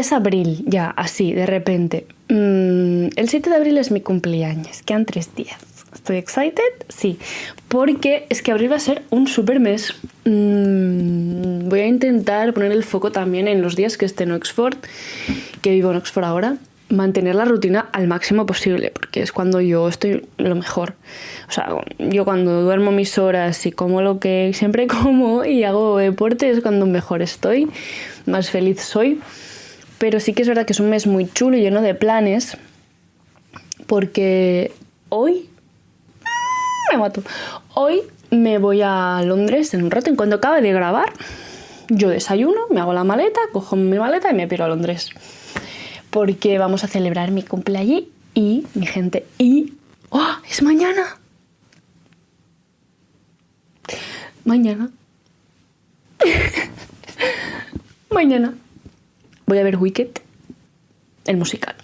es abril, ya, así, de repente. El 7 de abril es mi cumpleaños, quedan 3 días. ¿Estoy excited? Sí, porque es que abril va a ser un super mes. Voy a intentar poner el foco también en los días que esté en Oxford, que vivo en Oxford ahora, mantener la rutina al máximo posible, porque es cuando yo estoy lo mejor. O sea, yo cuando duermo mis horas y como lo que siempre como y hago deporte es cuando mejor estoy, más feliz soy. Pero sí que es verdad que es un mes muy chulo y lleno de planes, porque hoy me voy a Londres en un rato. En cuanto acabe de grabar, yo desayuno, me hago la maleta, cojo mi maleta y me piro a Londres. Porque vamos a celebrar mi cumple allí y mi gente. Y... ¡oh! ¡Es mañana! Mañana. Mañana voy a ver Wicked, el musical.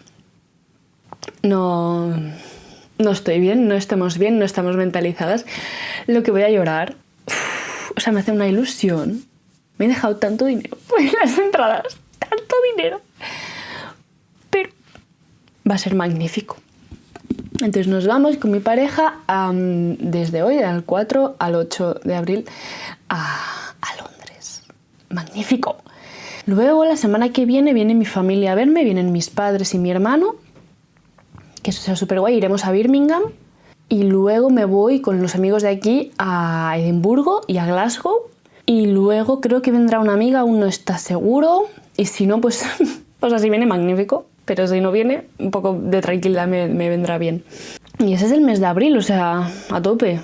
No estoy bien, no estamos bien, no estamos mentalizadas. Lo que voy a llorar, o sea, me hace una ilusión. Me he dejado tanto dinero en las entradas, tanto dinero. Pero va a ser magnífico. Entonces nos vamos con mi pareja desde hoy, del 4 al 8 de abril, a Londres. Magnífico. Luego, la semana que viene mi familia a verme, vienen mis padres y mi hermano, que eso será súper guay. Iremos a Birmingham y luego me voy con los amigos de aquí a Edimburgo y a Glasgow. Y luego creo que vendrá una amiga, aún no está seguro. Y si no, pues así viene magnífico. Pero si no viene, un poco de tranquilidad me vendrá bien. Y ese es el mes de abril, o sea, a tope.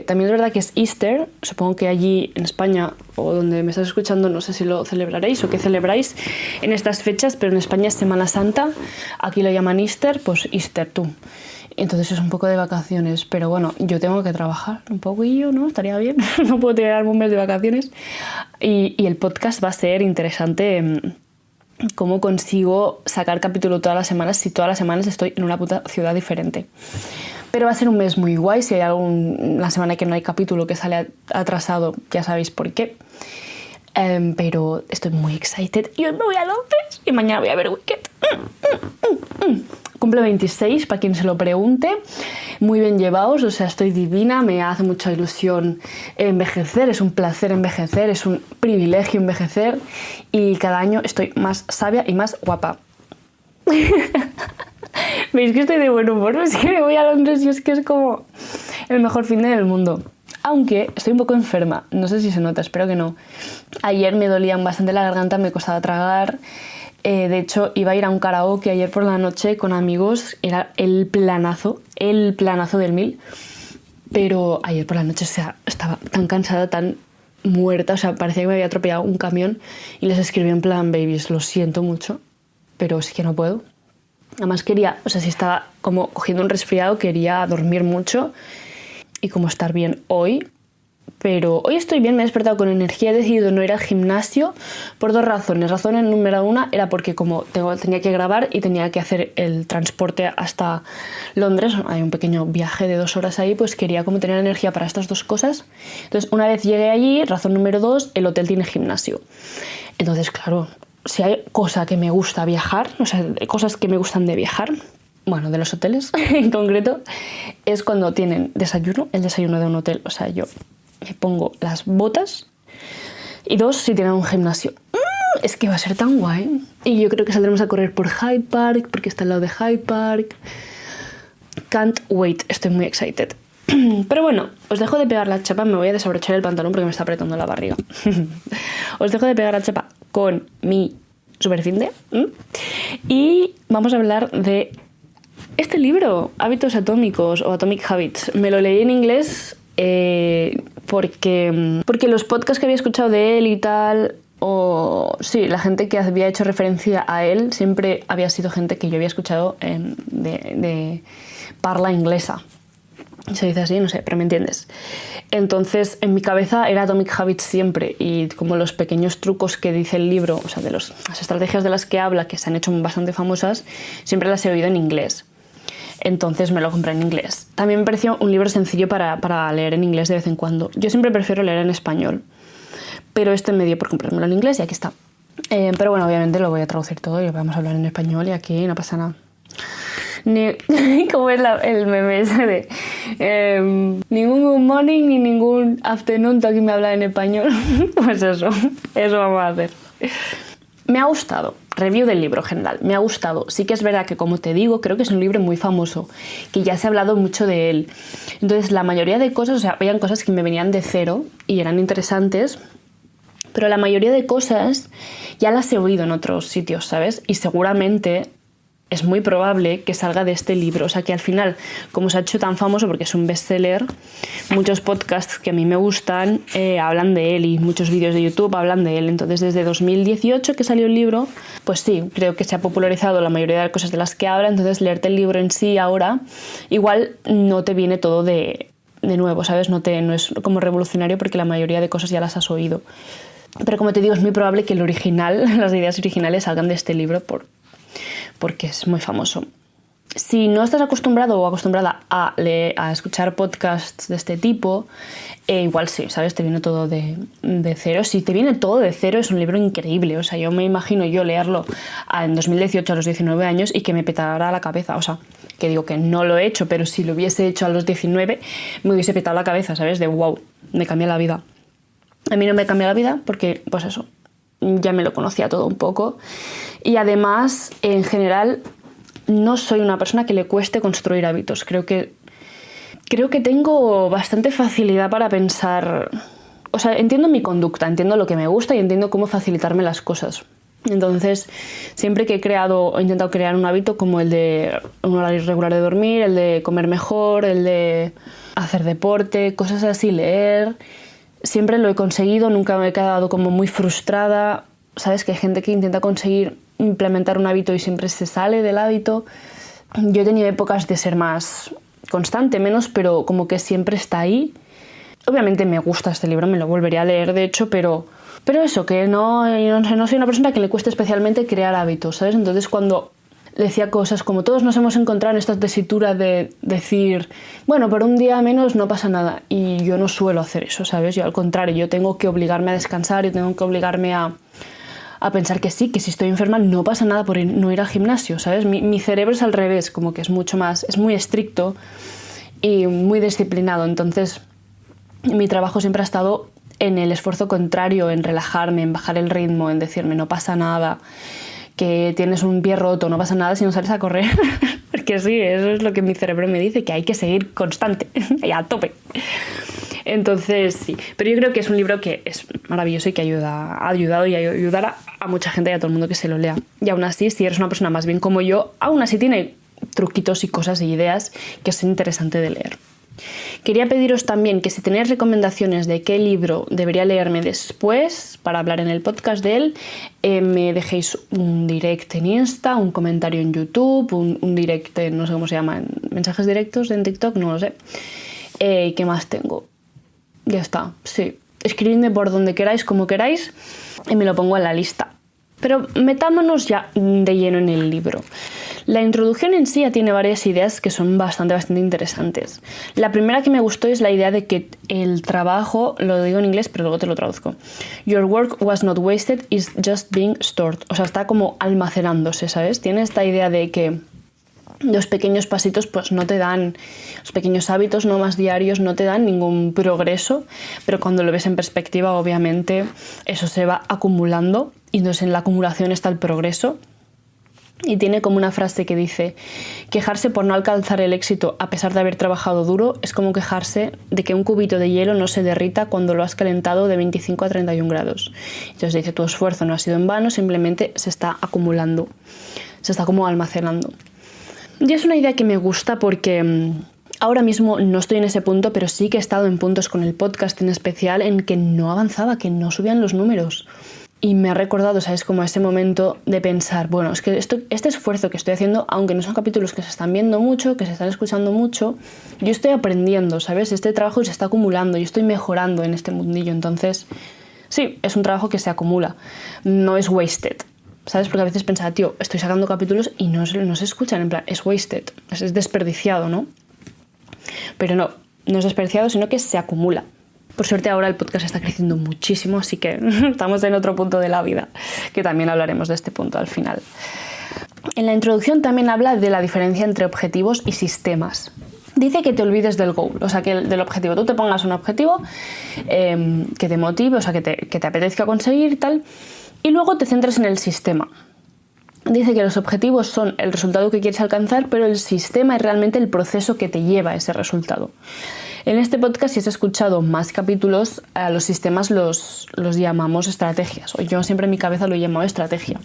También es verdad que es Easter. Supongo que allí en España o donde me estás escuchando, no sé si lo celebraréis o qué celebráis en estas fechas, pero en España es Semana Santa. Aquí lo llaman Easter, pues Easter tú. Entonces es un poco de vacaciones, pero bueno, yo tengo que trabajar un poquillo, ¿no? Estaría bien, no puedo tirarme un mes de vacaciones. Y el podcast va a ser interesante. Cómo consigo sacar capítulo todas las semanas si todas las semanas estoy en una puta ciudad diferente. Pero va a ser un mes muy guay. Si hay la semana que no hay capítulo que sale atrasado, ya sabéis por qué. Pero estoy muy excited. Y hoy me voy a Londres y mañana voy a ver Wicked. Cumple 26, para quien se lo pregunte. Muy bien llevados, o sea, estoy divina, me hace mucha ilusión envejecer, es un placer envejecer, es un privilegio envejecer y cada año estoy más sabia y más guapa. ¿Veis que estoy de buen humor? Es que me voy a Londres y es que es como el mejor fin del mundo. Aunque estoy un poco enferma, no sé si se nota, espero que no. Ayer me dolía bastante la garganta, me costaba tragar. De hecho, iba a ir a un karaoke ayer por la noche con amigos, era el planazo del 1000. Pero ayer por la noche, o sea, estaba tan cansada, tan muerta, o sea, parecía que me había atropellado un camión y les escribí en plan, babies, lo siento mucho, pero sí que no puedo. Además quería, o sea, si estaba como cogiendo un resfriado, quería dormir mucho y como estar bien hoy. Pero hoy estoy bien, me he despertado con energía, he decidido no ir al gimnasio por 2 razones. Razón número 1 era porque como tenía que grabar y tenía que hacer el transporte hasta Londres, hay un pequeño viaje de 2 horas ahí, pues quería como tener energía para estas 2 cosas. Entonces, una vez llegué allí, razón número 2, el hotel tiene gimnasio. Entonces, claro, si hay cosa que me gusta viajar, o sea, cosas que me gustan de viajar, bueno, de los hoteles en concreto, es cuando tienen desayuno, el desayuno de un hotel. O sea, yo me pongo las botas y 2, si tienen un gimnasio. Es que va a ser tan guay. Y yo creo que saldremos a correr por Hyde Park, porque está al lado de Hyde Park. Can't wait, estoy muy excited. Pero bueno, os dejo de pegar la chapa, me voy a desabrochar el pantalón porque me está apretando la barriga. Os dejo de pegar la chapa con mi superfinde. Y vamos a hablar de este libro, Hábitos Atómicos o Atomic Habits. Me lo leí en inglés porque los podcasts que había escuchado de él y tal, o sí, la gente que había hecho referencia a él siempre había sido gente que yo había escuchado de parla inglesa. Se dice así, no sé, pero me entiendes. Entonces, en mi cabeza era Atomic Habits siempre, y como los pequeños trucos que dice el libro, o sea, de las estrategias de las que habla, que se han hecho bastante famosas, siempre las he oído en inglés. Entonces me lo compré en inglés. También me pareció un libro sencillo para leer en inglés de vez en cuando. Yo siempre prefiero leer en español, pero este me dio por comprármelo en inglés y aquí está. Pero bueno, obviamente lo voy a traducir todo y vamos a hablar en español y aquí no pasa nada. ¿Cómo es el meme ese de ningún good morning ni ningún afternoon? Tú aquí me hablas en español. Pues eso vamos a hacer. Me ha gustado, review del libro en general, me ha gustado. Sí que es verdad que, como te digo, creo que es un libro muy famoso, que ya se ha hablado mucho de él. Entonces, la mayoría de cosas, o sea, habían cosas que me venían de cero y eran interesantes, pero la mayoría de cosas ya las he oído en otros sitios, ¿sabes? Y seguramente es muy probable que salga de este libro. O sea, que al final, como se ha hecho tan famoso porque es un bestseller, muchos podcasts que a mí me gustan hablan de él y muchos vídeos de YouTube hablan de él. Entonces, desde 2018 que salió el libro, pues sí, creo que se ha popularizado la mayoría de las cosas de las que habla. Entonces, leerte el libro en sí ahora, igual no te viene todo de nuevo, ¿sabes? No es como revolucionario porque la mayoría de cosas ya las has oído. Pero como te digo, es muy probable que el original, las ideas originales salgan de este libro porque es muy famoso. Si no estás acostumbrado o acostumbrada a escuchar podcasts de este tipo, igual sí, ¿sabes? Te viene todo de cero. Si te viene todo de cero, es un libro increíble. O sea, yo me imagino yo leerlo en 2018 a los 19 años y que me petara la cabeza. O sea, que digo que no lo he hecho, pero si lo hubiese hecho a los 19, me hubiese petado la cabeza, ¿sabes? De wow, me cambia la vida. A mí no me cambia la vida porque, pues eso, ya me lo conocía todo un poco. Y además, en general, no soy una persona que le cueste construir hábitos. Creo que tengo bastante facilidad para pensar. O sea, entiendo mi conducta, entiendo lo que me gusta y entiendo cómo facilitarme las cosas. Entonces, siempre que he intentado crear un hábito como el de un horario regular de dormir, el de comer mejor, el de hacer deporte, cosas así, leer. Siempre lo he conseguido, nunca me he quedado como muy frustrada. Sabes que hay gente que intenta conseguir implementar un hábito y siempre se sale del hábito. Yo he tenido épocas de ser más constante, menos, pero como que siempre está ahí. Obviamente me gusta este libro, me lo volvería a leer de hecho, pero eso, que no soy una persona que le cueste especialmente crear hábitos, ¿sabes? Entonces cuando decía cosas como todos nos hemos encontrado en esta tesitura de decir, bueno, por un día menos no pasa nada, y yo no suelo hacer eso, ¿sabes? Yo al contrario, yo tengo que obligarme a descansar, yo tengo que obligarme a pensar que sí, que si estoy enferma no pasa nada por no ir al gimnasio, ¿sabes? Mi cerebro es al revés, como que es muy estricto y muy disciplinado, entonces mi trabajo siempre ha estado en el esfuerzo contrario, en relajarme, en bajar el ritmo, en decirme no pasa nada, que tienes un pie roto, no pasa nada si no sales a correr. Porque sí, eso es lo que mi cerebro me dice, que hay que seguir constante y a tope. Entonces sí, pero yo creo que es un libro que es maravilloso y que ha ayudado y ayudará a mucha gente y a todo el mundo que se lo lea. Y aún así, si eres una persona más bien como yo, aún así tiene truquitos y cosas y ideas que es interesante de leer. Quería pediros también que si tenéis recomendaciones de qué libro debería leerme después para hablar en el podcast de él, me dejéis un direct en Insta, un comentario en YouTube, un direct en, no sé cómo se llama, en mensajes directos en TikTok, no lo sé. ¿Qué más tengo? Ya está, sí. Escribidme por donde queráis, como queráis, y me lo pongo en la lista. Pero metámonos ya de lleno en el libro. La introducción en sí ya tiene varias ideas que son bastante interesantes. La primera que me gustó es la idea de que el trabajo, lo digo en inglés pero luego te lo traduzco, your work was not wasted, it's just being stored. O sea, está como almacenándose, ¿sabes? Tiene esta idea de que los pequeños pasitos pues no te dan, los pequeños hábitos no más diarios no te dan ningún progreso, pero cuando lo ves en perspectiva obviamente eso se va acumulando y entonces en la acumulación está el progreso. Y tiene como una frase que dice: quejarse por no alcanzar el éxito a pesar de haber trabajado duro es como quejarse de que un cubito de hielo no se derrita cuando lo has calentado de 25 a 31 grados. Entonces dice, tu esfuerzo no ha sido en vano, simplemente se está acumulando, se está como almacenando. Y es una idea que me gusta porque ahora mismo no estoy en ese punto, pero sí que he estado en puntos con el podcast en especial en que no avanzaba, que no subían los números. Y me ha recordado, ¿sabes? Como ese momento de pensar, bueno, es que este esfuerzo que estoy haciendo, aunque no son capítulos que se están viendo mucho, que se están escuchando mucho, yo estoy aprendiendo, ¿sabes? Este trabajo se está acumulando, yo estoy mejorando en este mundillo. Entonces, sí, es un trabajo que se acumula, no es wasted, ¿sabes? Porque a veces pensaba, tío, estoy sacando capítulos y no se escuchan, en plan, es wasted, es desperdiciado, ¿no? Pero no es desperdiciado, sino que se acumula. Por suerte ahora el podcast está creciendo muchísimo, así que estamos en otro punto de la vida, que también hablaremos de este punto al final. En la introducción también habla de la diferencia entre objetivos y sistemas. Dice que te olvides del goal, o sea, que del objetivo. Tú te pongas un objetivo que te motive, o sea, que te apetezca conseguir y tal, y luego te centres en el sistema. Dice que los objetivos son el resultado que quieres alcanzar, pero el sistema es realmente el proceso que te lleva a ese resultado. En este podcast, si has escuchado más capítulos, a los sistemas los llamamos estrategias, o yo siempre en mi cabeza lo he llamado estrategia.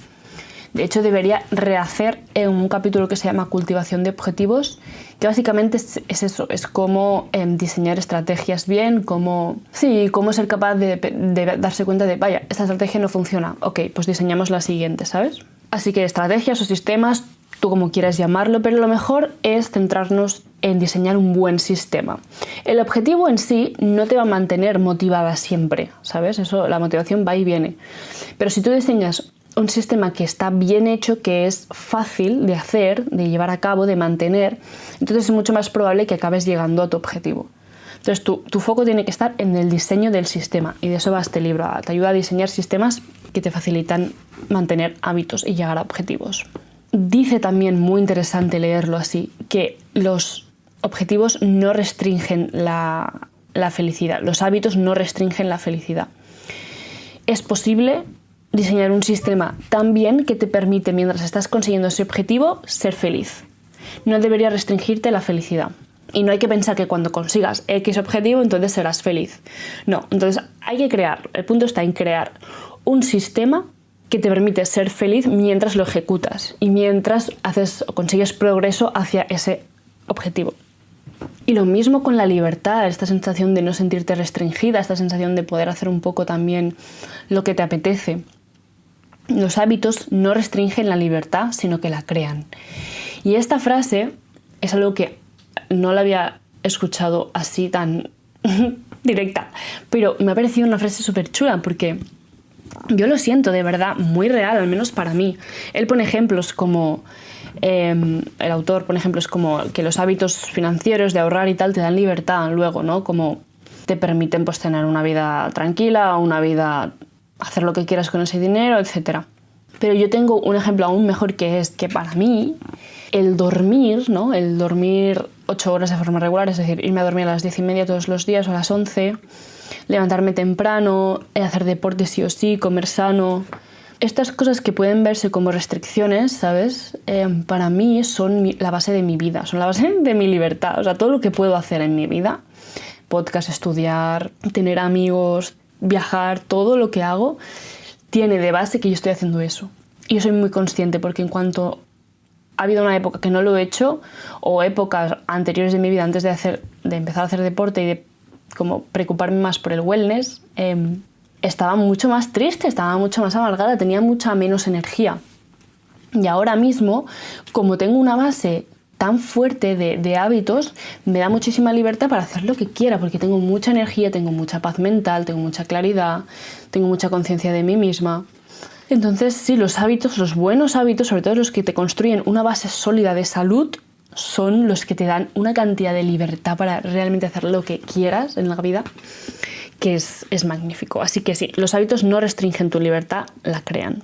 De hecho, debería rehacer un capítulo que se llama Cultivación de Objetivos, que básicamente es eso, es cómo diseñar estrategias bien, cómo ser capaz de darse cuenta de, vaya, esta estrategia no funciona, ok, pues diseñamos la siguiente, ¿sabes? Así que estrategias o sistemas, tú como quieras llamarlo, pero lo mejor es centrarnos en diseñar un buen sistema. El objetivo en sí no te va a mantener motivada siempre, ¿sabes? Eso, la motivación va y viene. Pero si tú diseñas un sistema que está bien hecho, que es fácil de hacer, de llevar a cabo, de mantener, entonces es mucho más probable que acabes llegando a tu objetivo. Entonces tu foco tiene que estar en el diseño del sistema, y de eso va este libro, te ayuda a diseñar sistemas que te facilitan mantener hábitos y llegar a objetivos. Dice también, muy interesante leerlo así, que los objetivos no restringen la felicidad, los hábitos no restringen la felicidad. Es posible diseñar un sistema tan bien que te permite, mientras estás consiguiendo ese objetivo, ser feliz. No debería restringirte la felicidad. Y no hay que pensar que cuando consigas X objetivo, entonces serás feliz. No, entonces hay que crear, el punto está en crear un sistema que te permite ser feliz mientras lo ejecutas y mientras consigues progreso hacia ese objetivo. Y lo mismo con la libertad, esta sensación de no sentirte restringida, esta sensación de poder hacer un poco también lo que te apetece. Los hábitos no restringen la libertad, sino que la crean. Y esta frase es algo que no la había escuchado así tan directa, pero me ha parecido una frase súper chula porque yo lo siento de verdad muy real, al menos para mí. Él pone ejemplos como, el autor pone ejemplos como que los hábitos financieros de ahorrar y tal te dan libertad luego, ¿no? Como te permiten pues tener una vida tranquila, una vida, hacer lo que quieras con ese dinero, etc. Pero yo tengo un ejemplo aún mejor, que es que para mí el dormir, ¿no? El dormir 8 horas de forma regular, es decir, irme a dormir a las 10:30 todos los días o a las 11, levantarme temprano, hacer deporte sí o sí, comer sano. Estas cosas que pueden verse como restricciones, ¿sabes? Para mí son la base de mi vida, son la base de mi libertad. O sea, todo lo que puedo hacer en mi vida, podcast, estudiar, tener amigos, viajar, todo lo que hago tiene de base que yo estoy haciendo eso. Y yo soy muy consciente porque en cuanto ha habido una época que no lo he hecho, o épocas anteriores de mi vida antes de empezar a hacer deporte y de como preocuparme más por el wellness, estaba mucho más triste, estaba mucho más amargada, tenía mucha menos energía. Y ahora mismo, como tengo una base tan fuerte de hábitos, me da muchísima libertad para hacer lo que quiera, porque tengo mucha energía, tengo mucha paz mental, tengo mucha claridad, tengo mucha conciencia de mí misma. Entonces, sí, los hábitos, los buenos hábitos, sobre todo los que te construyen una base sólida de salud, son los que te dan una cantidad de libertad para realmente hacer lo que quieras en la vida, que es magnífico. Así que sí, los hábitos no restringen tu libertad, la crean.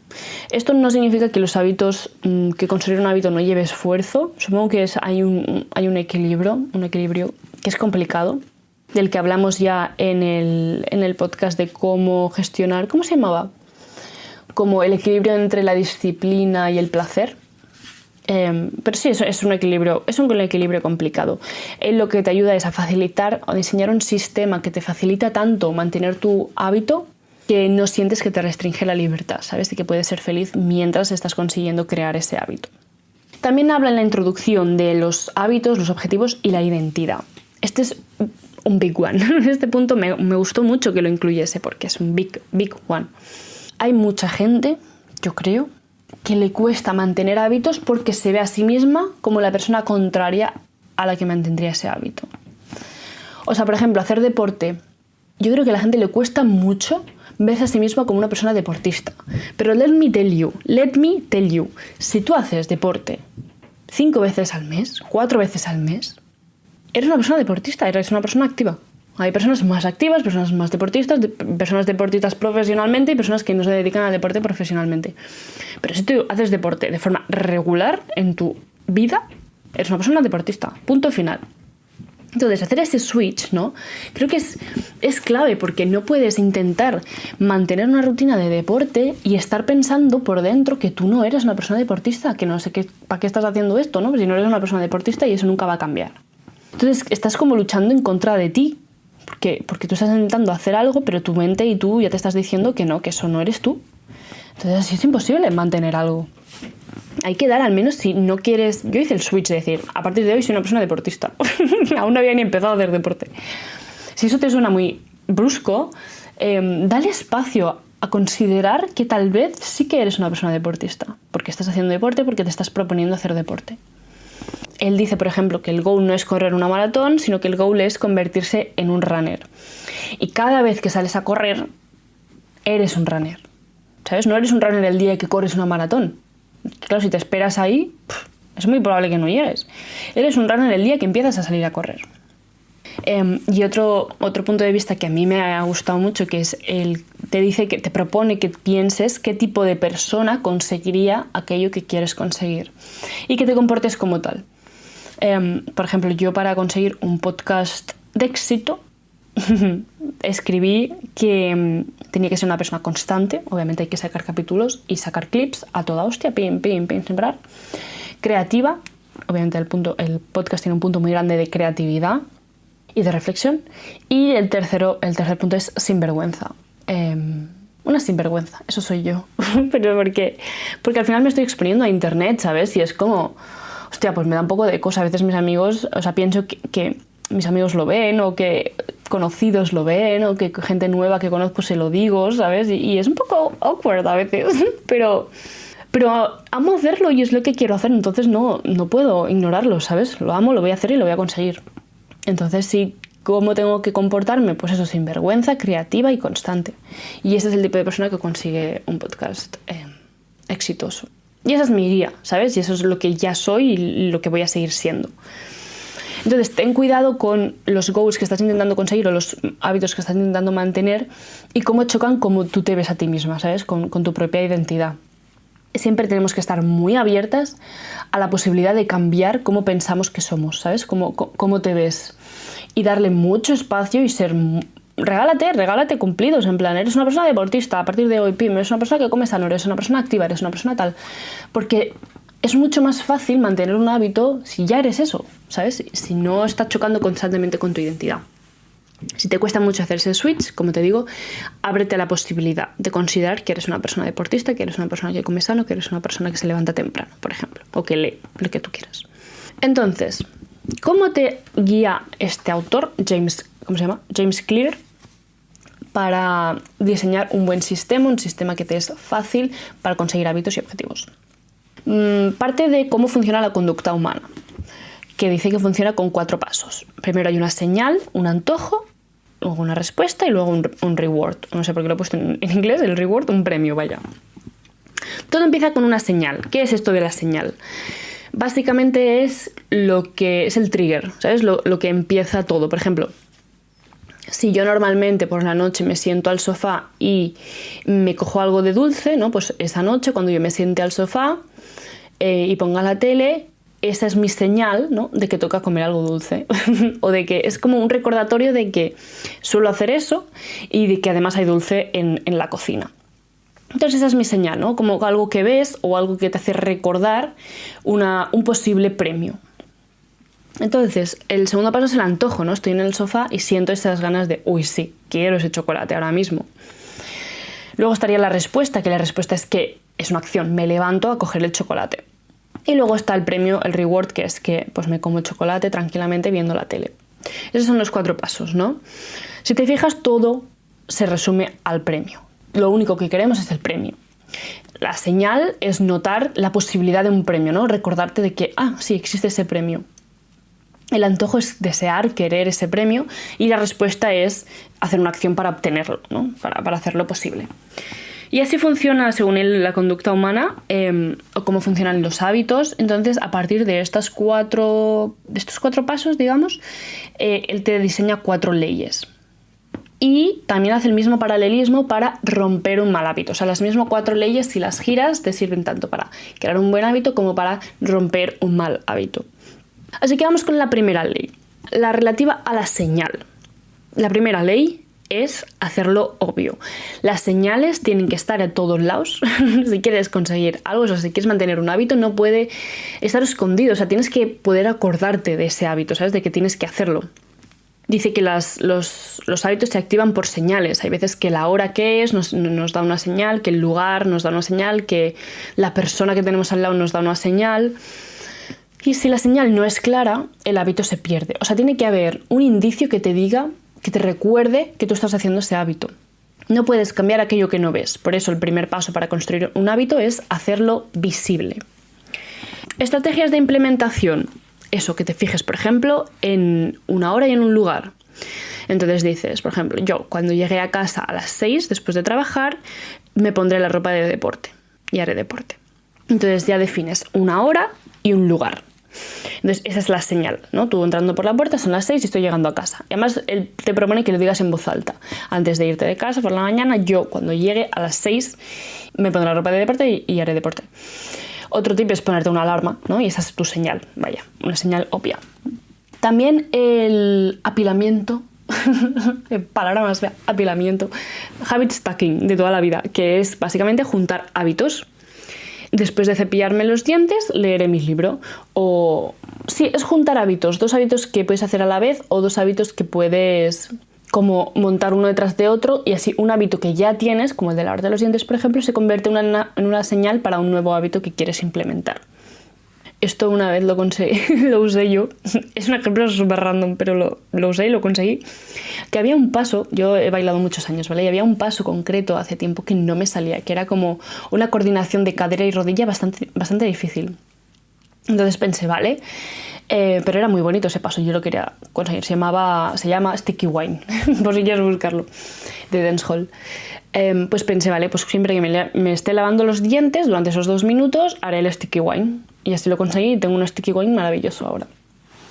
Esto no significa que los hábitos, que construir un hábito no lleve esfuerzo. Supongo que hay un equilibrio que es complicado, del que hablamos ya en el podcast de cómo gestionar, ¿cómo se llamaba? Como el equilibrio entre la disciplina y el placer. Pero sí, es un equilibrio complicado. Lo que te ayuda es a facilitar o diseñar un sistema que te facilita tanto mantener tu hábito que no sientes que te restringe la libertad, ¿sabes? Y que puedes ser feliz mientras estás consiguiendo crear ese hábito. También habla en la introducción de los hábitos, los objetivos y la identidad. Este es un big one. En este punto me gustó mucho que lo incluyese porque es un big one. Hay mucha gente, yo creo, que le cuesta mantener hábitos porque se ve a sí misma como la persona contraria a la que mantendría ese hábito. O sea, por ejemplo, hacer deporte. Yo creo que a la gente le cuesta mucho verse a sí misma como una persona deportista. Pero let me tell you, si tú haces deporte 5 veces al mes, 4 veces al mes, eres una persona deportista, eres una persona activa. Hay personas más activas, personas más deportistas, personas deportistas profesionalmente y personas que no se dedican al deporte profesionalmente. Pero si tú haces deporte de forma regular en tu vida, eres una persona deportista. Punto final. Entonces, hacer ese switch, ¿no? Creo que es clave, porque no puedes intentar mantener una rutina de deporte y estar pensando por dentro que tú no eres una persona deportista, que no sé para qué estás haciendo esto, ¿no? Si no eres una persona deportista, y eso nunca va a cambiar. Entonces, estás como luchando en contra de ti, porque tú estás intentando hacer algo, pero tu mente y tú ya te estás diciendo que no, que eso no eres tú. Entonces, así es imposible mantener algo. Hay que dar, al menos si no quieres... Yo hice el switch de decir, a partir de hoy soy una persona deportista. Aún no había ni empezado a hacer deporte. Si eso te suena muy brusco, dale espacio a considerar que tal vez sí que eres una persona deportista. Porque estás haciendo deporte, porque te estás proponiendo hacer deporte. Él dice, por ejemplo, que el goal no es correr una maratón, sino que el goal es convertirse en un runner. Y cada vez que sales a correr, eres un runner. ¿Sabes? No eres un runner el día que corres una maratón. Claro, si te esperas ahí, es muy probable que no llegues. Eres un runner el día que empiezas a salir a correr. Y otro punto de vista que a mí me ha gustado mucho, que es te dice, que te propone que pienses qué tipo de persona conseguiría aquello que quieres conseguir y que te comportes como tal. Por ejemplo, yo, para conseguir un podcast de éxito, escribí que tenía que ser una persona constante. Obviamente hay que sacar capítulos y sacar clips a toda hostia, pim, pim, pim, sembrar. Creativa, obviamente el podcast tiene un punto muy grande de creatividad y de reflexión. Y el tercer punto es sinvergüenza. Una sinvergüenza, eso soy yo. Pero porque al final me estoy exponiendo a internet, ¿sabes? Y es como, hostia, pues me da un poco de cosa. A veces mis amigos, o sea, pienso que mis amigos lo ven, o que conocidos lo ven, o que gente nueva que conozco se lo digo, ¿sabes? Y es un poco awkward a veces, pero amo hacerlo y es lo que quiero hacer, entonces no puedo ignorarlo, ¿sabes? Lo amo, lo voy a hacer y lo voy a conseguir. Entonces sí, ¿cómo tengo que comportarme? Pues eso, sin vergüenza, creativa y constante. Y ese es el tipo de persona que consigue un podcast exitoso. Y esa es mi guía, ¿sabes? Y eso es lo que ya soy y lo que voy a seguir siendo. Entonces, ten cuidado con los goals que estás intentando conseguir o los hábitos que estás intentando mantener y cómo chocan como tú te ves a ti misma, ¿sabes? Con tu propia identidad. Siempre tenemos que estar muy abiertas a la posibilidad de cambiar cómo pensamos que somos, ¿sabes? Cómo te ves. Y darle mucho espacio y ser... Regálate cumplidos, en plan, eres una persona deportista, a partir de hoy, pim, eres una persona que come sano, eres una persona activa, eres una persona tal. Porque es mucho más fácil mantener un hábito si ya eres eso, ¿sabes? Si no estás chocando constantemente con tu identidad. Si te cuesta mucho hacer ese switch, como te digo, ábrete a la posibilidad de considerar que eres una persona deportista, que eres una persona que come sano, que eres una persona que se levanta temprano, por ejemplo, o que lee, lo que tú quieras. Entonces, ¿cómo te guía este autor, James Clear, para diseñar un buen sistema, un sistema que te es fácil para conseguir hábitos y objetivos? Parte de cómo funciona la conducta humana, que dice que funciona con 4 pasos. Primero hay una señal, un antojo, luego una respuesta y luego un reward. No sé por qué lo he puesto en inglés, el reward, un premio, vaya. Todo empieza con una señal. ¿Qué es esto de la señal? Básicamente es lo que es el trigger, ¿sabes? Lo que empieza todo. Por ejemplo, si yo normalmente por la noche me siento al sofá y me cojo algo de dulce, ¿no? Pues esa noche, cuando yo me siente al sofá y ponga la tele, esa es mi señal, ¿no? De que toca comer algo dulce. O de que es como un recordatorio de que suelo hacer eso y de que además hay dulce en la cocina. Entonces esa es mi señal, ¿no? Como algo que ves o algo que te hace recordar un posible premio. Entonces, el segundo paso es el antojo, ¿no? Estoy en el sofá y siento esas ganas de, uy, sí, quiero ese chocolate ahora mismo. Luego estaría la respuesta, que la respuesta es que es una acción, me levanto a coger el chocolate. Y luego está el premio, el reward, que es que pues me como el chocolate tranquilamente viendo la tele. Esos son los 4 pasos, ¿no? Si te fijas, todo se resume al premio. Lo único que queremos es el premio. La señal es notar la posibilidad de un premio, ¿no? Recordarte de que, sí, existe ese premio. El antojo es desear, querer ese premio, y la respuesta es hacer una acción para obtenerlo, ¿no? Para hacerlo posible. Y así funciona, según él, la conducta humana, o cómo funcionan los hábitos. Entonces, a partir de estos cuatro pasos, digamos, él te diseña 4 leyes. Y también hace el mismo paralelismo para romper un mal hábito. O sea, las mismas 4 leyes, si las giras, te sirven tanto para crear un buen hábito como para romper un mal hábito. Así que vamos con la primera ley, la relativa a la señal. La primera ley es hacerlo obvio. Las señales tienen que estar a todos lados. Si quieres conseguir algo, o sea, si quieres mantener un hábito, no puede estar escondido. O sea, tienes que poder acordarte de ese hábito, ¿sabes? De que tienes que hacerlo. Dice que los hábitos se activan por señales. Hay veces que la hora que es nos da una señal, que el lugar nos da una señal, que la persona que tenemos al lado nos da una señal. Y si la señal no es clara, el hábito se pierde. O sea, tiene que haber un indicio que te diga, que te recuerde que tú estás haciendo ese hábito. No puedes cambiar aquello que no ves. Por eso el primer paso para construir un hábito es hacerlo visible. Estrategias de implementación. Eso, que te fijes, por ejemplo, en una hora y en un lugar. Entonces dices, por ejemplo, yo cuando llegué a casa a las 6 después de trabajar, me pondré la ropa de deporte y haré deporte. Entonces ya defines una hora y un lugar. Entonces esa es la señal, ¿no? Tú entrando por la puerta, son las 6 y estoy llegando a casa. Y además él te propone que lo digas en voz alta. Antes de irte de casa por la mañana, yo cuando llegue a las 6 me pondré la ropa de deporte y haré deporte. Otro tip es ponerte una alarma, ¿no? Y esa es tu señal, vaya, una señal obvia. También el apilamiento, palabra más fea, apilamiento, habit stacking de toda la vida, que es básicamente juntar hábitos. Después de cepillarme los dientes, leeré mi libro. O sí, es juntar hábitos, 2 hábitos que puedes hacer a la vez o 2 hábitos que puedes como montar uno detrás de otro, y así un hábito que ya tienes, como el de lavarte los dientes, por ejemplo, se convierte en una señal para un nuevo hábito que quieres implementar. Esto una vez lo conseguí, lo usé yo. Es un ejemplo súper random, pero lo usé y lo conseguí. Que había un paso, yo he bailado muchos años, ¿vale? Y había un paso concreto hace tiempo que no me salía, que era como una coordinación de cadera y rodilla bastante difícil. Entonces pensé, vale, pero era muy bonito ese paso, yo lo quería conseguir. Se llama Sticky Wine, por si quieres buscarlo, de Dancehall. Pues pensé, vale, pues siempre que me esté lavando los dientes durante esos 2 minutos, haré el Sticky Wine. Y así lo conseguí y tengo un Sticky Wine maravilloso ahora.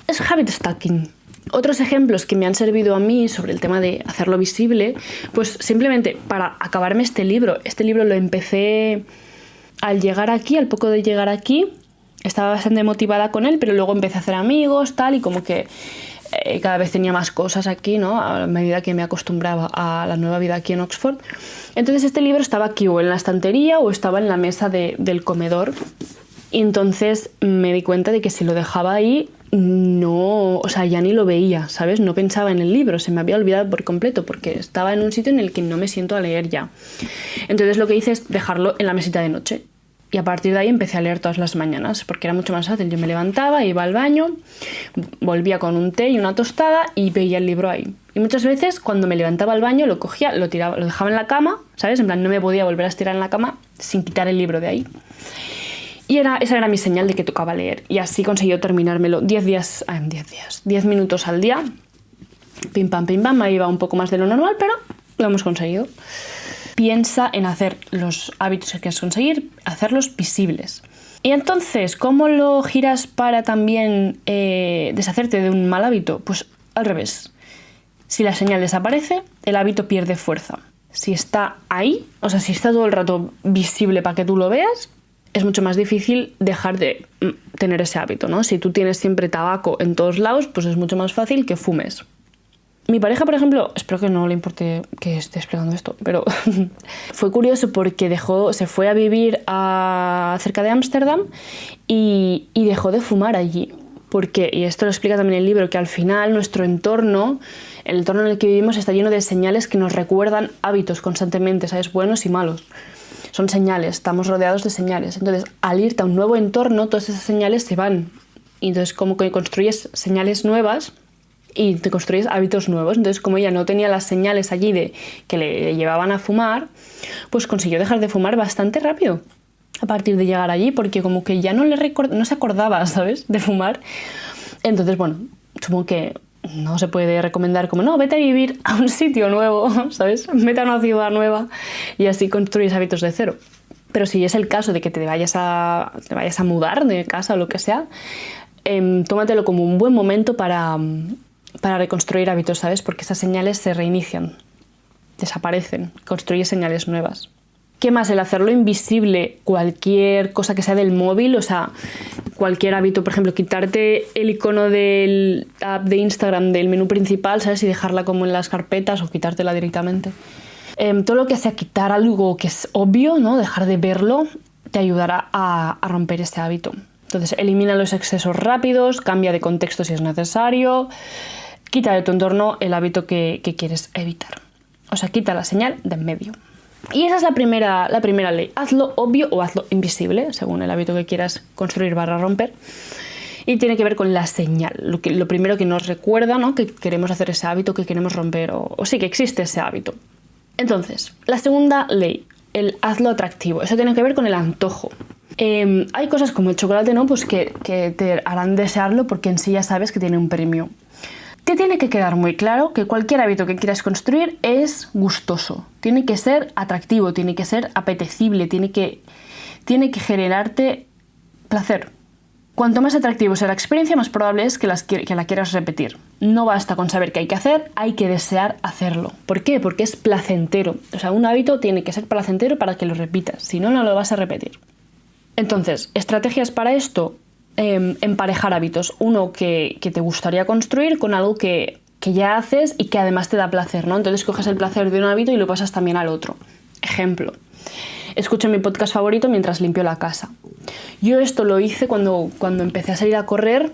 Es habit stacking. Otros ejemplos que me han servido a mí sobre el tema de hacerlo visible, pues simplemente para acabarme este libro lo empecé al llegar aquí, al poco de llegar aquí. Estaba bastante motivada con él, pero luego empecé a hacer amigos, tal, y como que cada vez tenía más cosas aquí, ¿no? A medida que me acostumbraba a la nueva vida aquí en Oxford. Entonces este libro estaba aquí o en la estantería o estaba en la mesa del comedor. Y entonces me di cuenta de que si lo dejaba ahí, no, o sea, ya ni lo veía, ¿sabes? No pensaba en el libro, se me había olvidado por completo, porque estaba en un sitio en el que no me siento a leer ya. Entonces lo que hice es dejarlo en la mesita de noche. Y a partir de ahí empecé a leer todas las mañanas, porque era mucho más fácil. Yo me levantaba, iba al baño, volvía con un té y una tostada y veía el libro ahí. Y muchas veces cuando me levantaba al baño lo cogía, lo tiraba, lo dejaba en la cama, ¿sabes? En plan, no me podía volver a estirar en la cama sin quitar el libro de ahí. Y esa era mi señal de que tocaba leer. Y así conseguí terminármelo 10 minutos al día. Pim pam, ahí va un poco más de lo normal, pero lo hemos conseguido. Piensa en hacer los hábitos que quieres conseguir, hacerlos visibles. Y entonces, ¿cómo lo giras para también deshacerte de un mal hábito? Pues al revés. Si la señal desaparece, el hábito pierde fuerza. Si está ahí, o sea, si está todo el rato visible para que tú lo veas, es mucho más difícil dejar de tener ese hábito, ¿no? Si tú tienes siempre tabaco en todos lados, pues es mucho más fácil que fumes. Mi pareja, por ejemplo, espero que no le importe que esté explicando esto, pero fue curioso porque se fue a vivir cerca de Ámsterdam y dejó de fumar allí. Porque, y esto lo explica también el libro, que al final nuestro entorno, el entorno en el que vivimos, está lleno de señales que nos recuerdan hábitos constantemente, ¿sabes? Buenos y malos. Son señales, estamos rodeados de señales. Entonces, al irte a un nuevo entorno, todas esas señales se van. Y entonces, como que construyes señales nuevas y te construyes hábitos nuevos. Entonces, como ella no tenía las señales allí de que le llevaban a fumar, pues consiguió dejar de fumar bastante rápido a partir de llegar allí, porque como que ya no se acordaba, ¿sabes?, de fumar. Entonces, bueno, supongo que no se puede recomendar como, no, vete a vivir a un sitio nuevo, ¿sabes? Vete a una ciudad nueva y así construyes hábitos de cero. Pero si es el caso de que te vayas a mudar de casa o lo que sea, tómatelo como un buen momento para reconstruir hábitos, ¿sabes? Porque esas señales se reinician, desaparecen, construyes señales nuevas. ¿Qué más? El hacerlo invisible, cualquier cosa que sea del móvil, o sea, cualquier hábito, por ejemplo, quitarte el icono del app de Instagram del menú principal, ¿sabes? Y dejarla como en las carpetas o quitártela directamente. Todo lo que sea quitar algo que es obvio, ¿no? Dejar de verlo, te ayudará a romper ese hábito. Entonces, elimina los excesos rápidos, cambia de contexto si es necesario, quita de tu entorno el hábito que quieres evitar. O sea, quita la señal de en medio. Y esa es la primera ley. Hazlo obvio o hazlo invisible, según el hábito que quieras construir / romper. Y tiene que ver con la señal. Lo primero que nos recuerda, ¿no? Que queremos hacer ese hábito, que queremos romper, o sí que existe ese hábito. Entonces, la segunda ley, el hazlo atractivo. Eso tiene que ver con el antojo. Hay cosas como el chocolate, ¿no? Pues que te harán desearlo porque en sí ya sabes que tiene un premio. Te tiene que quedar muy claro que cualquier hábito que quieras construir es gustoso. Tiene que ser atractivo, tiene que ser apetecible, tiene que generarte placer. Cuanto más atractivo sea la experiencia, más probable es que la quieras repetir. No basta con saber qué hay que hacer, hay que desear hacerlo. ¿Por qué? Porque es placentero. O sea, un hábito tiene que ser placentero para que lo repitas, si no, no lo vas a repetir. Entonces, estrategias para esto. Emparejar hábitos. Uno que te gustaría construir con algo que ya haces y que además te da placer, ¿no? Entonces coges el placer de un hábito y lo pasas también al otro. Ejemplo, escucho mi podcast favorito mientras limpio la casa. Yo esto lo hice cuando empecé a salir a correr.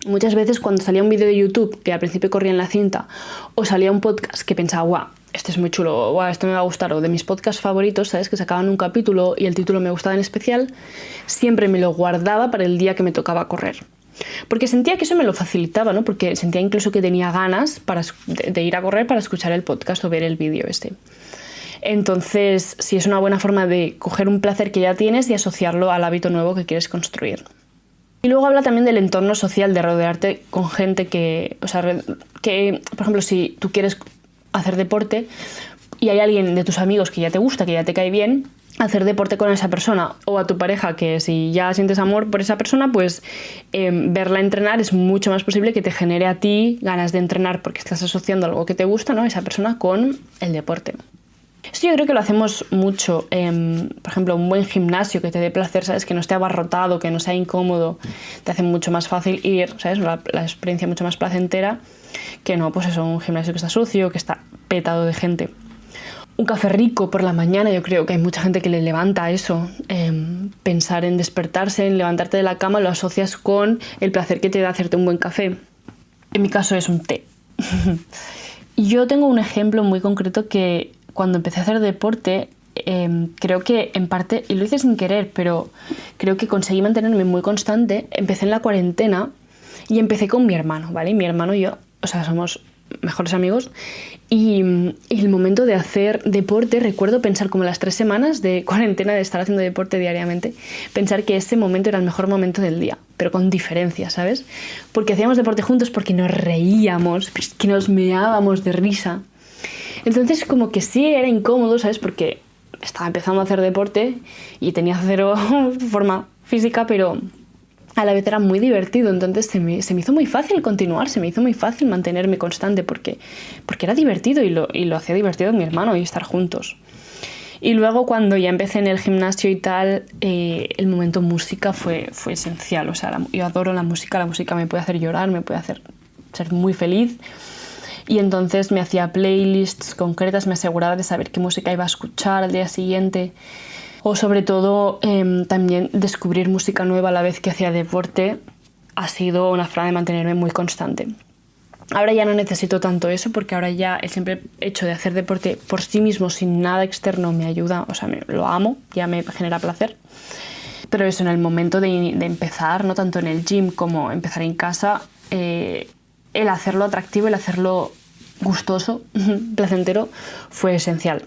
Muchas veces cuando salía un vídeo de YouTube que al principio corría en la cinta o salía un podcast que pensaba, guau, este es muy chulo, guau, esto me va a gustar, o de mis podcasts favoritos, ¿sabes? Que sacaban un capítulo y el título me gustaba en especial, siempre me lo guardaba para el día que me tocaba correr. Porque sentía que eso me lo facilitaba, ¿no? Porque sentía incluso que tenía ganas de ir a correr para escuchar el podcast o ver el vídeo este. Entonces, sí, es una buena forma de coger un placer que ya tienes y asociarlo al hábito nuevo que quieres construir. Y luego habla también del entorno social, de rodearte con gente que, por ejemplo, si tú quieres hacer deporte y hay alguien de tus amigos que ya te gusta, que ya te cae bien, hacer deporte con esa persona, o a tu pareja, que si ya sientes amor por esa persona, pues verla entrenar es mucho más posible que te genere a ti ganas de entrenar porque estás asociando algo que te gusta, ¿no? Esa persona con el deporte. Esto yo creo que lo hacemos mucho. Por ejemplo, un buen gimnasio que te dé placer, ¿sabes? Que no esté abarrotado, que no sea incómodo, te hace mucho más fácil ir, ¿sabes? La experiencia mucho más placentera que no, pues eso, un gimnasio que está sucio, que está petado de gente. Un café rico por la mañana, yo creo que hay mucha gente que le levanta eso. Pensar en despertarse, en levantarte de la cama, lo asocias con el placer que te da hacerte un buen café. En mi caso es un té. Yo tengo un ejemplo muy concreto que cuando empecé a hacer deporte, creo que en parte, y lo hice sin querer, pero creo que conseguí mantenerme muy constante. Empecé en la cuarentena y empecé con mi hermano, ¿vale? Mi hermano y yo, o sea, somos mejores amigos, y el momento de hacer deporte, recuerdo pensar como las 3 semanas de cuarentena de estar haciendo deporte diariamente, pensar que ese momento era el mejor momento del día, pero con diferencia, ¿sabes? Porque hacíamos deporte juntos, porque nos reíamos, que nos meábamos de risa. Entonces como que sí era incómodo, ¿sabes? Porque estaba empezando a hacer deporte y tenía cero forma física, pero a la vez era muy divertido. Entonces se me hizo muy fácil continuar, se me hizo muy fácil mantenerme constante porque era divertido y lo hacía divertido mi hermano y estar juntos. Y luego cuando ya empecé en el gimnasio y tal, el momento música fue esencial. O sea, yo adoro la música me puede hacer llorar, me puede hacer ser muy feliz. Y entonces me hacía playlists concretas, me aseguraba de saber qué música iba a escuchar al día siguiente. O sobre todo también descubrir música nueva a la vez que hacía deporte ha sido una forma de mantenerme muy constante. Ahora ya no necesito tanto eso porque ahora ya el simple hecho de hacer deporte por sí mismo sin nada externo me ayuda, o sea, lo amo, ya me genera placer. Pero eso, en el momento de empezar, no tanto en el gym como empezar en casa, el hacerlo atractivo, el hacerlo gustoso, placentero, fue esencial.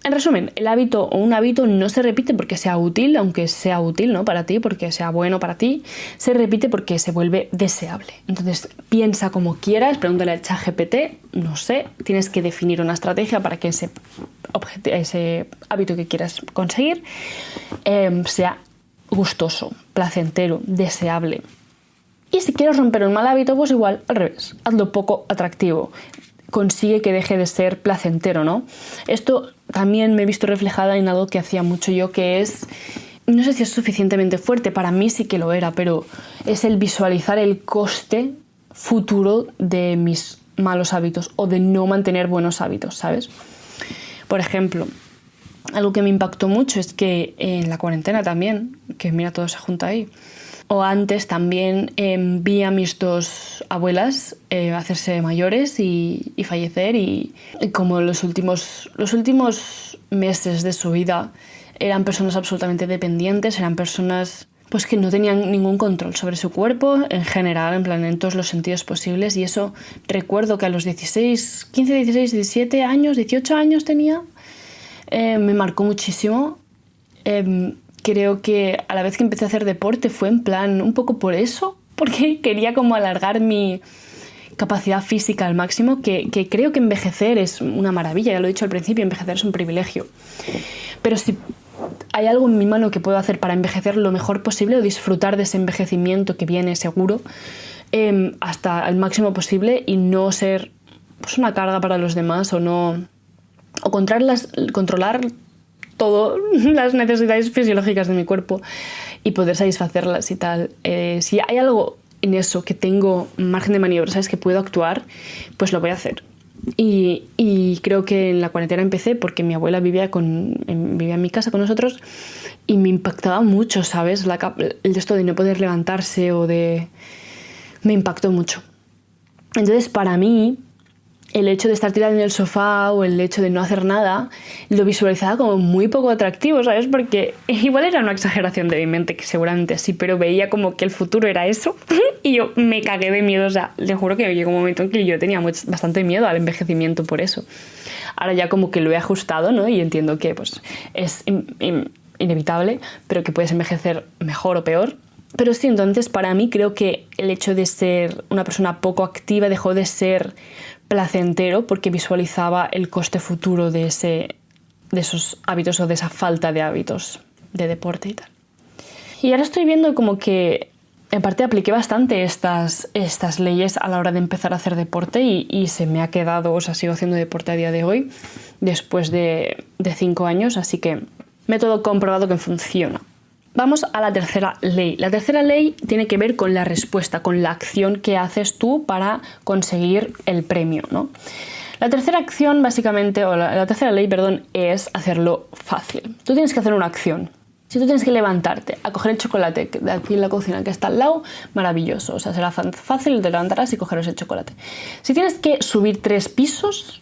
En resumen, el hábito o un hábito no se repite porque sea útil, aunque sea útil, ¿no?, para ti, porque sea bueno para ti, se repite porque se vuelve deseable. Entonces, piensa como quieras, pregúntale al ChatGPT, no sé, tienes que definir una estrategia para que ese hábito que quieras conseguir sea gustoso, placentero, deseable. Y si quieres romper un mal hábito, pues igual, al revés, hazlo poco atractivo. Consigue que deje de ser placentero, ¿no? Esto también me he visto reflejada en algo que hacía mucho yo, que es, no sé si es suficientemente fuerte, para mí sí que lo era, pero es el visualizar el coste futuro de mis malos hábitos o de no mantener buenos hábitos, ¿sabes? Por ejemplo, algo que me impactó mucho es que en la cuarentena también, que mira, todo se junta ahí, o antes también vi a mis dos abuelas hacerse mayores y fallecer, y como los últimos meses de su vida eran personas absolutamente dependientes, eran personas pues que no tenían ningún control sobre su cuerpo en general, en plan en todos los sentidos posibles, y eso recuerdo que a los 15, 16, 17 años, 18 años tenía, me marcó muchísimo. Creo que a la vez que empecé a hacer deporte fue en plan un poco por eso, porque quería como alargar mi capacidad física al máximo, que creo que envejecer es una maravilla, ya lo he dicho al principio, envejecer es un privilegio. Pero si hay algo en mi mano que puedo hacer para envejecer lo mejor posible o disfrutar de ese envejecimiento que viene seguro hasta el máximo posible y no ser pues una carga para los demás o controlar todas las necesidades fisiológicas de mi cuerpo y poder satisfacerlas y tal. Si hay algo en eso que tengo margen de maniobra, ¿sabes?, que puedo actuar, pues lo voy a hacer. Y creo que en la cuarentena empecé porque mi abuela vivía en mi casa con nosotros y me impactaba mucho, ¿sabes? Esto de no poder levantarse me impactó mucho. Entonces, para mí, el hecho de estar tirada en el sofá o el hecho de no hacer nada, lo visualizaba como muy poco atractivo, ¿sabes? Porque igual era una exageración de mi mente, que seguramente sí, pero veía como que el futuro era eso y yo me cagué de miedo. O sea, le juro que llegó un momento en que yo tenía bastante miedo al envejecimiento por eso. Ahora ya como que lo he ajustado, ¿no? Y entiendo que pues es inevitable, pero que puedes envejecer mejor o peor. Pero sí, entonces para mí creo que el hecho de ser una persona poco activa dejó de ser placentero porque visualizaba el coste futuro de esos hábitos o de esa falta de hábitos de deporte y tal. Y ahora estoy viendo como que en parte apliqué bastante estas leyes a la hora de empezar a hacer deporte y se me ha quedado, o sea, sigo haciendo deporte a día de hoy después de 5 años, así que método comprobado que funciona. Vamos a la tercera ley. La tercera ley tiene que ver con la respuesta, con la acción que haces tú para conseguir el premio, ¿no? La tercera acción, básicamente, o la tercera ley, perdón, es hacerlo fácil. Tú tienes que hacer una acción. Si tú tienes que levantarte a coger el chocolate de aquí en la cocina que está al lado, maravilloso. O sea, será fácil, te levantarás y cogerás el chocolate. Si tienes que subir 3 pisos,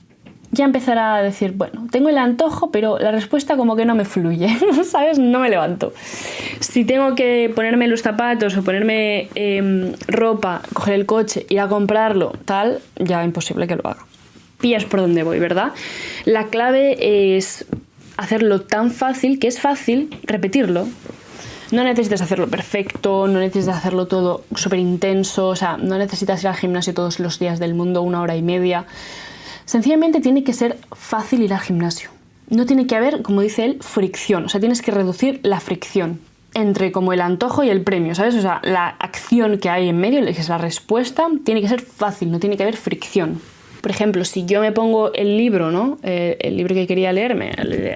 ya empezará a decir, bueno, tengo el antojo, pero la respuesta como que no me fluye, ¿sabes? No me levanto. Si tengo que ponerme los zapatos o ponerme ropa, coger el coche, ir a comprarlo, tal, ya imposible que lo haga. Pillas por dónde voy, ¿verdad? La clave es hacerlo tan fácil, que es fácil repetirlo. No necesitas hacerlo perfecto, no necesitas hacerlo todo súper intenso, o sea, no necesitas ir al gimnasio todos los días del mundo, 1 hora y media. Sencillamente tiene que ser fácil ir al gimnasio. No tiene que haber, como dice él, fricción. O sea, tienes que reducir la fricción entre como el antojo y el premio, ¿sabes? O sea, la acción que hay en medio, que es la respuesta, tiene que ser fácil, no tiene que haber fricción. Por ejemplo, si yo me pongo el libro, ¿no? El libro que quería leerme,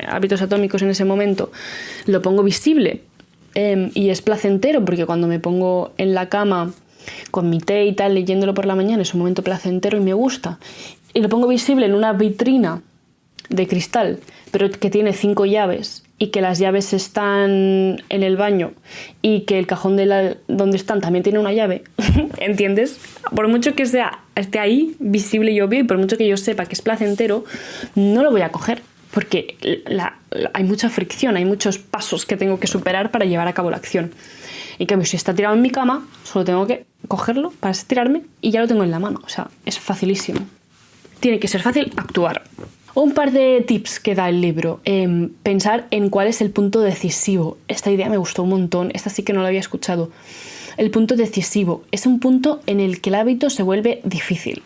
Hábitos Atómicos en ese momento, lo pongo visible y es placentero porque cuando me pongo en la cama con mi té y tal, leyéndolo por la mañana, es un momento placentero y me gusta. Y lo pongo visible en una vitrina de cristal, pero que tiene 5 llaves y que las llaves están en el baño y que el cajón donde están también tiene una llave, ¿entiendes? Por mucho que esté ahí, visible y obvio, y por mucho que yo sepa que es placentero, no lo voy a coger porque hay mucha fricción, hay muchos pasos que tengo que superar para llevar a cabo la acción. En cambio, si está tirado en mi cama, solo tengo que cogerlo para estirarme y ya lo tengo en la mano. O sea, es facilísimo. Tiene que ser fácil actuar. Un par de tips que da el libro. Pensar en cuál es el punto decisivo. Esta idea me gustó un montón, esta sí que no la había escuchado. El punto decisivo es un punto en el que el hábito se vuelve difícil.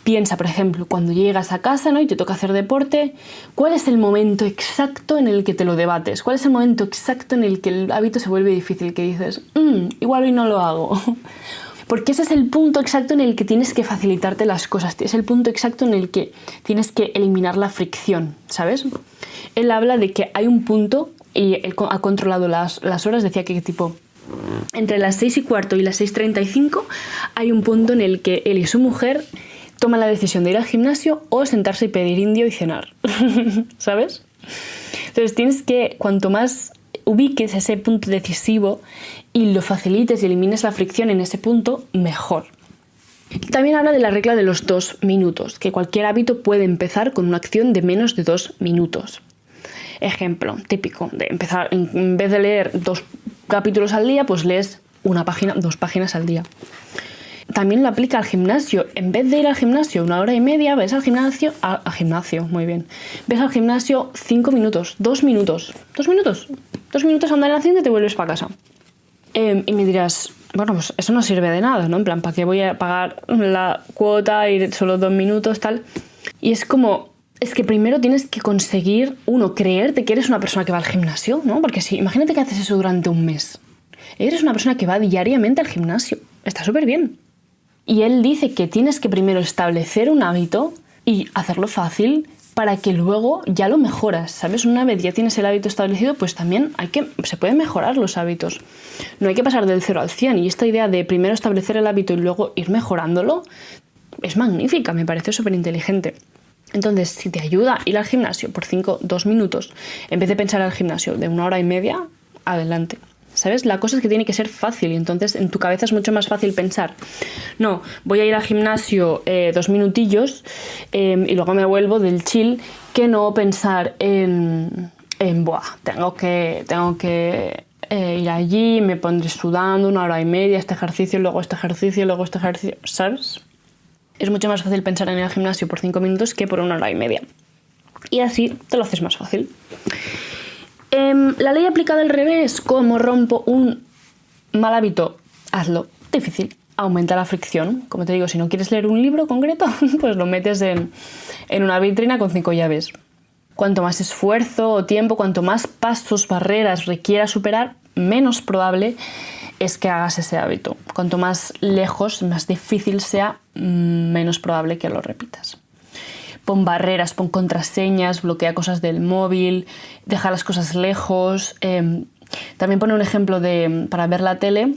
Piensa, por ejemplo, cuando llegas a casa, ¿no?, y te toca hacer deporte, ¿cuál es el momento exacto en el que te lo debates? ¿Cuál es el momento exacto en el que el hábito se vuelve difícil? Que dices, igual hoy no lo hago. Porque ese es el punto exacto en el que tienes que facilitarte las cosas. Es el punto exacto en el que tienes que eliminar la fricción, ¿sabes? Él habla de que hay un punto, y él ha controlado las horas, decía que tipo, entre las 6:15 y las 6:35 hay un punto en el que él y su mujer toman la decisión de ir al gimnasio o sentarse y pedir indio y cenar, ¿sabes? Entonces tienes que, cuanto más ubiques ese punto decisivo y lo facilites y elimines la fricción en ese punto, mejor. También habla de la regla de los 2 minutos, que cualquier hábito puede empezar con una acción de menos de 2 minutos. Ejemplo típico de empezar, en vez de leer 2 capítulos al día, pues lees 2 páginas al día. También lo aplica al gimnasio. En vez de ir al gimnasio 1 hora y media, ves al gimnasio, muy bien. Ves al gimnasio 5 minutos, 2 minutos. 2 minutos. 2 minutos andar en la cinta y te vuelves para casa. Y me dirás, bueno, pues eso no sirve de nada, ¿no? En plan, ¿para qué voy a pagar la cuota, ir solo 2 minutos, tal? Y es como, es que primero tienes que conseguir, creerte que eres una persona que va al gimnasio, ¿no? Porque si, imagínate que haces eso durante un mes. Eres una persona que va diariamente al gimnasio. Está súper bien. Y él dice que tienes que primero establecer un hábito y hacerlo fácil para que luego ya lo mejoras, ¿sabes? Una vez ya tienes el hábito establecido, pues también se pueden mejorar los hábitos. No hay que pasar del 0 al 100. Y esta idea de primero establecer el hábito y luego ir mejorándolo es magnífica, me parece súper inteligente. Entonces, si te ayuda a ir al gimnasio por 2 minutos, en vez de pensar al gimnasio de 1 hora y media, adelante. ¿Sabes? La cosa es que tiene que ser fácil y entonces en tu cabeza es mucho más fácil pensar, no, voy a ir al gimnasio 2 minutillos y luego me vuelvo del chill, que no pensar tengo que ir allí, me pondré sudando 1 hora y media, este ejercicio, luego este ejercicio, luego este ejercicio, ¿sabes? Es mucho más fácil pensar en ir al gimnasio por 5 minutos que por 1 hora y media. Y así te lo haces más fácil. La ley aplicada al revés, ¿cómo rompo un mal hábito? Hazlo difícil, aumenta la fricción. Como te digo, si no quieres leer un libro concreto, pues lo metes en una vitrina con 5 llaves. Cuanto más esfuerzo o tiempo, cuanto más pasos, barreras requiera superar, menos probable es que hagas ese hábito. Cuanto más lejos, más difícil sea, menos probable que lo repitas. Pon barreras, pon contraseñas, bloquea cosas del móvil, deja las cosas lejos. También pone un ejemplo para ver la tele,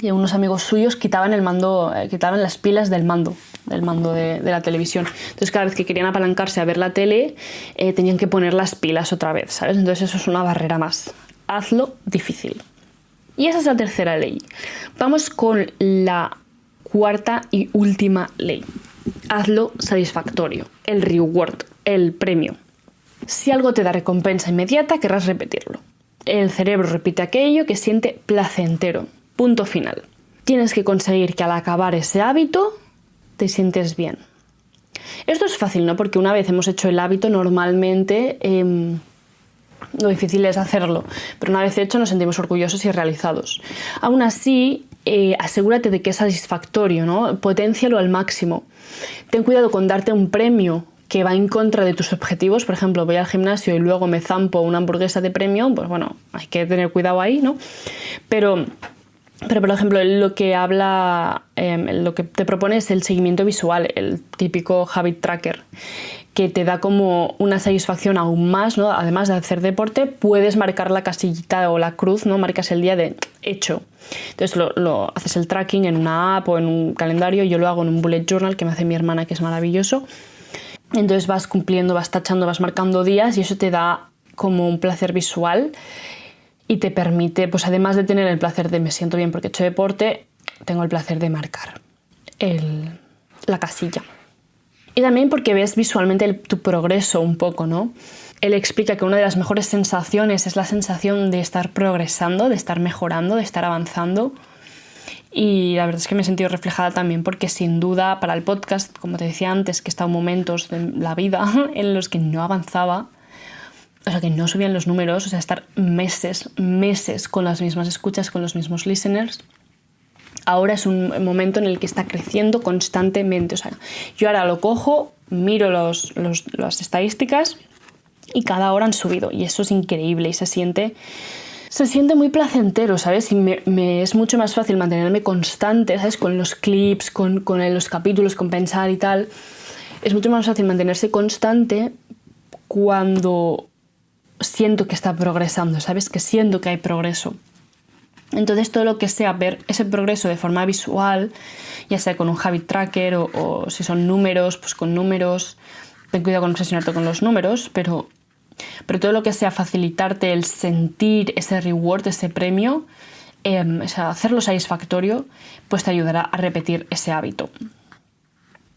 y unos amigos suyos quitaban las pilas del mando de la televisión. Entonces cada vez que querían apalancarse a ver la tele, tenían que poner las pilas otra vez, ¿sabes? Entonces eso es una barrera más. Hazlo difícil. Y esa es la tercera ley. Vamos con la cuarta y última ley. Hazlo satisfactorio, el reward, el premio. Si algo te da recompensa inmediata, querrás repetirlo. El cerebro repite aquello que siente placentero. Punto final. Tienes que conseguir que al acabar ese hábito te sientes bien. Esto es fácil, ¿no? Porque una vez hemos hecho el hábito, normalmente lo difícil es hacerlo. Pero una vez hecho nos sentimos orgullosos y realizados. Aún así, asegúrate de que es satisfactorio, ¿no? Poténcialo al máximo. Ten cuidado con darte un premio que va en contra de tus objetivos. Por ejemplo, voy al gimnasio y luego me zampo una hamburguesa de premio, pues bueno, hay que tener cuidado ahí, ¿no? Pero por ejemplo, lo que te propone es el seguimiento visual, el típico habit tracker, que te da como una satisfacción aún más, ¿no? Además de hacer deporte, puedes marcar la casillita o la cruz, ¿no? Marcas el día de hecho. Entonces lo haces el tracking en una app o en un calendario. Yo lo hago en un bullet journal que me hace mi hermana, que es maravilloso. Entonces vas cumpliendo, vas tachando, vas marcando días y eso te da como un placer visual y te permite, pues además de tener el placer de me siento bien porque he hecho deporte, tengo el placer de marcar la casilla. Y también porque ves visualmente tu progreso un poco, ¿no? Él explica que una de las mejores sensaciones es la sensación de estar progresando, de estar mejorando, de estar avanzando. Y la verdad es que me he sentido reflejada también porque sin duda para el podcast, como te decía antes, que he estado momentos de la vida en los que no avanzaba, o sea, que no subían los números, o sea, estar meses con las mismas escuchas, con los mismos listeners. Ahora es un momento en el que está creciendo constantemente. O sea, yo ahora lo cojo, miro las estadísticas y cada hora han subido. Y eso es increíble y se siente muy placentero, ¿sabes? Y me es mucho más fácil mantenerme constante, ¿sabes? Con los clips, con los capítulos, con pensar y tal. Es mucho más fácil mantenerse constante cuando siento que está progresando, ¿sabes? Que siento que hay progreso. Entonces todo lo que sea ver ese progreso de forma visual, ya sea con un habit tracker o si son números, pues con números. Ten cuidado con obsesionarte con los números, pero todo lo que sea facilitarte el sentir ese reward, ese premio, o sea, hacerlo satisfactorio, pues te ayudará a repetir ese hábito.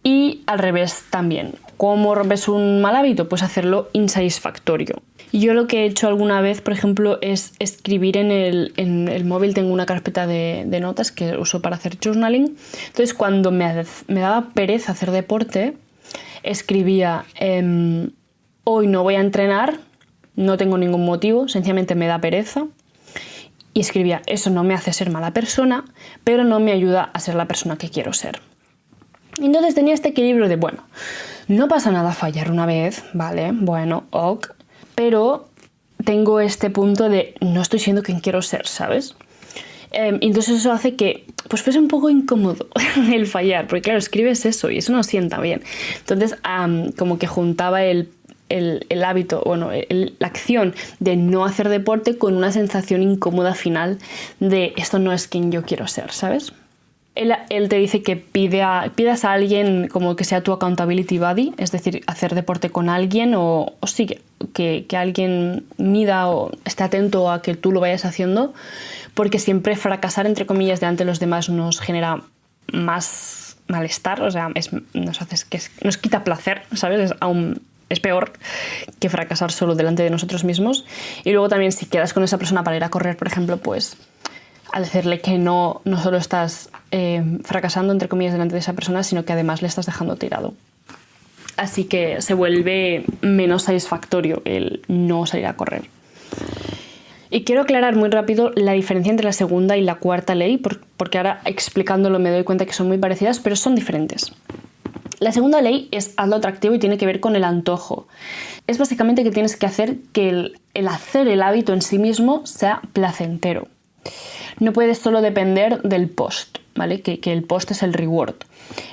Y al revés también. ¿Cómo rompes un mal hábito? Pues hacerlo insatisfactorio. Yo lo que he hecho alguna vez, por ejemplo, es escribir en el móvil. Tengo una carpeta de notas que uso para hacer journaling. Entonces, cuando me daba pereza hacer deporte, escribía: hoy no voy a entrenar, no tengo ningún motivo, sencillamente me da pereza. Y escribía: eso no me hace ser mala persona, pero no me ayuda a ser la persona que quiero ser. Entonces tenía este equilibrio de, bueno, no pasa nada fallar una vez, ¿vale? Bueno, ok. Pero tengo este punto de no estoy siendo quien quiero ser, ¿sabes? Entonces eso hace que pues fuese un poco incómodo el fallar, porque claro, escribes eso y eso no sienta bien. Entonces como que juntaba el hábito, bueno, la acción de no hacer deporte con una sensación incómoda final de esto no es quien yo quiero ser, ¿sabes? Él te dice que pidas a alguien como que sea tu accountability buddy, es decir, hacer deporte con alguien o sí, que alguien mida o esté atento a que tú lo vayas haciendo, porque siempre fracasar, entre comillas, delante de los demás nos genera más malestar, o sea, nos quita placer, ¿sabes? Es peor que fracasar solo delante de nosotros mismos. Y luego también si quedas con esa persona para ir a correr, por ejemplo, pues al decirle que no solo estás fracasando, entre comillas, delante de esa persona, sino que además le estás dejando tirado. Así que se vuelve menos satisfactorio el no salir a correr. Y quiero aclarar muy rápido la diferencia entre la segunda y la cuarta ley, porque ahora explicándolo me doy cuenta que son muy parecidas, pero son diferentes. La segunda ley es hazlo atractivo y tiene que ver con el antojo. Es básicamente que tienes que hacer que el hacer el hábito en sí mismo sea placentero. No puedes solo depender del post, ¿vale? Que el post es el reward.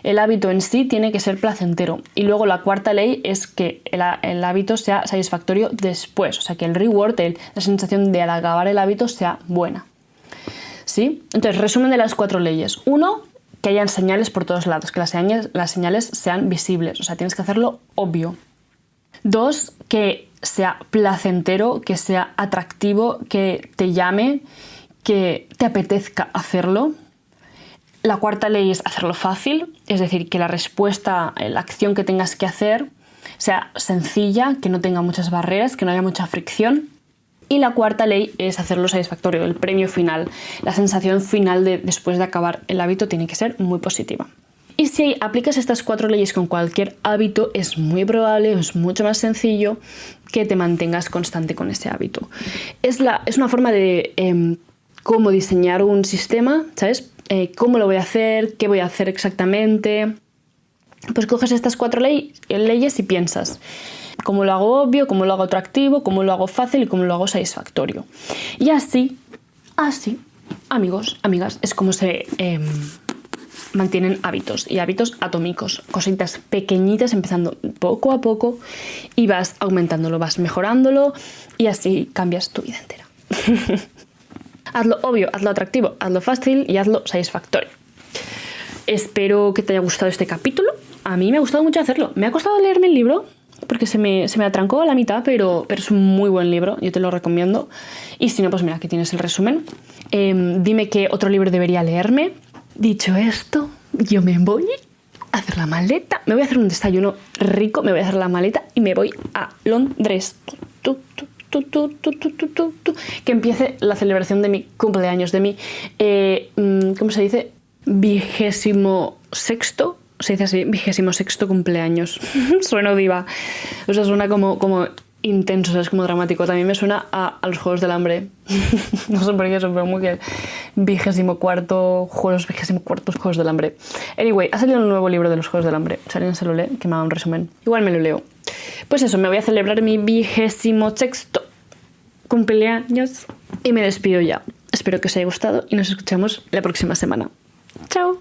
El hábito en sí tiene que ser placentero. Y luego la cuarta ley es que el hábito sea satisfactorio después. O sea, que el reward, la sensación de al acabar el hábito sea buena. ¿Sí? Entonces, resumen de las 4 leyes. 1, que hayan señales por todos lados, que las señales sean visibles. O sea, tienes que hacerlo obvio. 2, que sea placentero, que sea atractivo, que te llame, que te apetezca hacerlo. La cuarta ley es hacerlo fácil, es decir, que la respuesta, la acción que tengas que hacer sea sencilla, que no tenga muchas barreras, que no haya mucha fricción. Y la cuarta ley es hacerlo satisfactorio, el premio final, la sensación final después de acabar el hábito tiene que ser muy positiva. Y si aplicas estas 4 leyes con cualquier hábito, es muy probable, es mucho más sencillo que te mantengas constante con ese hábito. Es una forma de cómo diseñar un sistema, ¿sabes? ¿Cómo lo voy a hacer? ¿Qué voy a hacer exactamente? Pues coges estas 4 leyes y piensas cómo lo hago obvio, cómo lo hago atractivo, cómo lo hago fácil y cómo lo hago satisfactorio. Y así, amigos, amigas, es como se mantienen hábitos y hábitos atómicos, cositas pequeñitas empezando poco a poco y vas aumentándolo, vas mejorándolo y así cambias tu vida entera. Hazlo obvio, hazlo atractivo, hazlo fácil y hazlo satisfactorio. Espero que te haya gustado este capítulo. A mí me ha gustado mucho hacerlo. Me ha costado leerme el libro porque se me atrancó a la mitad, pero es un muy buen libro, yo te lo recomiendo. Y si no, pues mira, aquí tienes el resumen. Dime qué otro libro debería leerme. Dicho esto, yo me voy a hacer la maleta. Me voy a hacer un desayuno rico, me voy a hacer la maleta y me voy a Londres. que empiece la celebración de mi cumpleaños, de mi, ¿cómo se dice? 26º, se dice así, 26º cumpleaños. Suena diva. O sea, suena como intenso, ¿sabes? Como dramático. También me suena a los Juegos del Hambre. No sé por qué eso, pero muy que 24º Juegos del Hambre. Anyway, ha salido un nuevo libro de los Juegos del Hambre. Si alguien se lo lee, que me haga un resumen. Igual me lo leo. Pues eso, me voy a celebrar mi 26º cumpleaños y me despido ya. Espero que os haya gustado y nos escuchamos la próxima semana. ¡Chao!